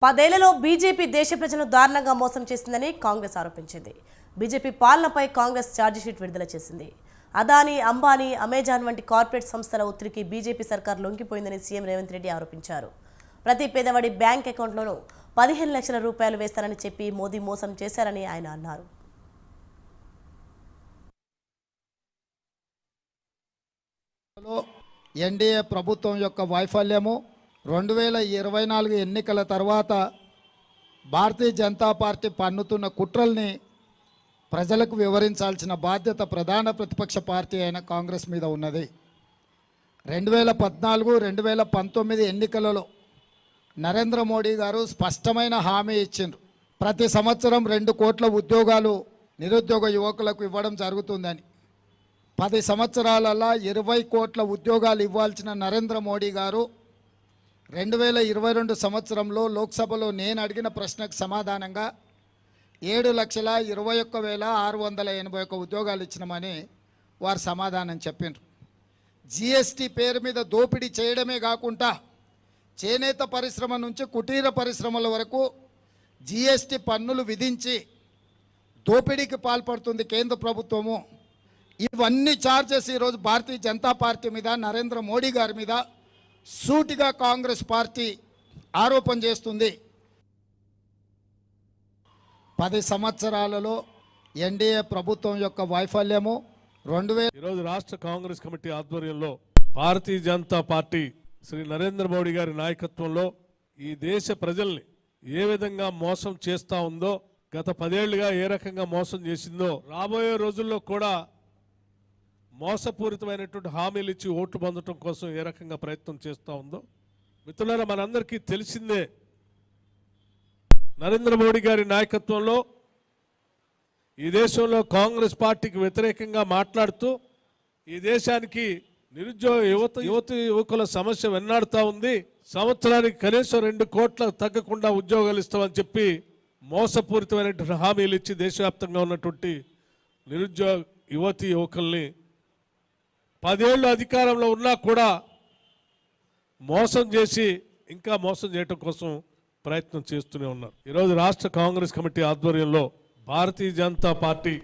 10 ఏళ్లలో బీజేపీ దేశ ప్రజలను దారుణంగా మోసం చేసిందని కాంగ్రెస్ ఆరోపించింది. బీజేపీ పాలనపై కాంగ్రెస్ ఛార్జిషీట్ విడుదల చేసింది. అదానీ, అంబానీ, అమెజాన్ వంటి కార్పొరేట్ సంస్థల ఒత్తిడికి బీజేపీ సర్కార్ లొంగిపోయిందని సీఎం రేవంత్ రెడ్డి ఆరోపించారు. ప్రతి పేదవాడి బ్యాంక్ అకౌంట్లోనూ 15 లక్షల రూపాయలు వేస్తారని చెప్పి మోదీ మోసం చేశారని ఆయన అన్నారు. ఎన్డీఏ ప్రభుత్వం యొక్క వైఫల్యము 2024 ఎన్నికల తర్వాత భారతీయ జనతా పార్టీ పన్నుతున్న కుట్రల్ని ప్రజలకు వివరించాల్సిన బాధ్యత ప్రధాన ప్రతిపక్ష పార్టీ అయిన కాంగ్రెస్ మీద ఉన్నది. 2014-2019 ఎన్నికలలో నరేంద్ర మోడీ గారు స్పష్టమైన హామీ ఇచ్చిండ్రు. ప్రతి సంవత్సరం 2 కోట్ల ఉద్యోగాలు నిరుద్యోగ యువకులకు ఇవ్వడం జరుగుతుందని. 10 సంవత్సరాలలో 20 కోట్ల ఉద్యోగాలు ఇవ్వాల్సిన నరేంద్ర మోడీ గారు 2022 సంవత్సరంలో లోక్సభలో నేను అడిగిన ప్రశ్నకు సమాధానంగా 7,21,681 ఉద్యోగాలు ఇచ్చినామని వారు సమాధానం చెప్పిండ్రు. జిఎస్టీ పేరు మీద దోపిడీ చేయడమే కాకుండా చేనేత పరిశ్రమ నుంచి కుటీర పరిశ్రమల వరకు జిఎస్టీ పన్నులు విధించి దోపిడీకి పాల్పడుతుంది కేంద్ర ప్రభుత్వము. ఇవన్నీ చార్జెస్ ఈరోజు భారతీయ జనతా పార్టీ మీద, నరేంద్ర మోడీ గారి మీద సూటిగా కాంగ్రెస్ పార్టీ ఆరోపణ చేస్తుంది. 10 సంవత్సరాలలో ఎన్డీఏ ప్రభుత్వం యొక్క వైఫల్యము ఈరోజు రాష్ట్ర కాంగ్రెస్ కమిటీ ఆధ్వర్యంలో భారతీయ జనతా పార్టీ శ్రీ నరేంద్ర మోడీ గారి నాయకత్వంలో ఈ దేశ ప్రజల్ని ఏ విధంగా మోసం చేస్తూ ఉందో, గత 10 ఏళ్లుగా ఏ రకంగా మోసం చేసిందో, రాబోయే రోజుల్లో కూడా మోసపూరితమైనటువంటి హామీలు ఇచ్చి ఓట్లు పొందడం కోసం ఏ రకంగా ప్రయత్నం చేస్తూ ఉందో మిత్రులారా మనందరికీ తెలిసిందే. నరేంద్ర మోడీ గారి నాయకత్వంలో ఈ దేశంలో కాంగ్రెస్ పార్టీకి వ్యతిరేకంగా మాట్లాడుతూ ఈ దేశానికి నిరుద్యోగ యువకుల సమస్య వెన్నాడుతూ ఉంది. సంవత్సరానికి కనీసం 2 కోట్ల తగ్గకుండా ఉద్యోగాలు ఇస్తామని చెప్పి మోసపూరితమైనటువంటి హామీలు ఇచ్చి దేశవ్యాప్తంగా ఉన్నటువంటి నిరుద్యోగ యువకుల్ని 10 ఏళ్ళు అధికారంలో ఉన్నా కూడా మోసం చేసి ఇంకా మోసం చేయడం కోసం ప్రయత్నం చేస్తూనే ఉన్నారు. ఈరోజు రాష్ట్ర కాంగ్రెస్ కమిటీ ఆధ్వర్యంలో భారతీయ జనతా పార్టీ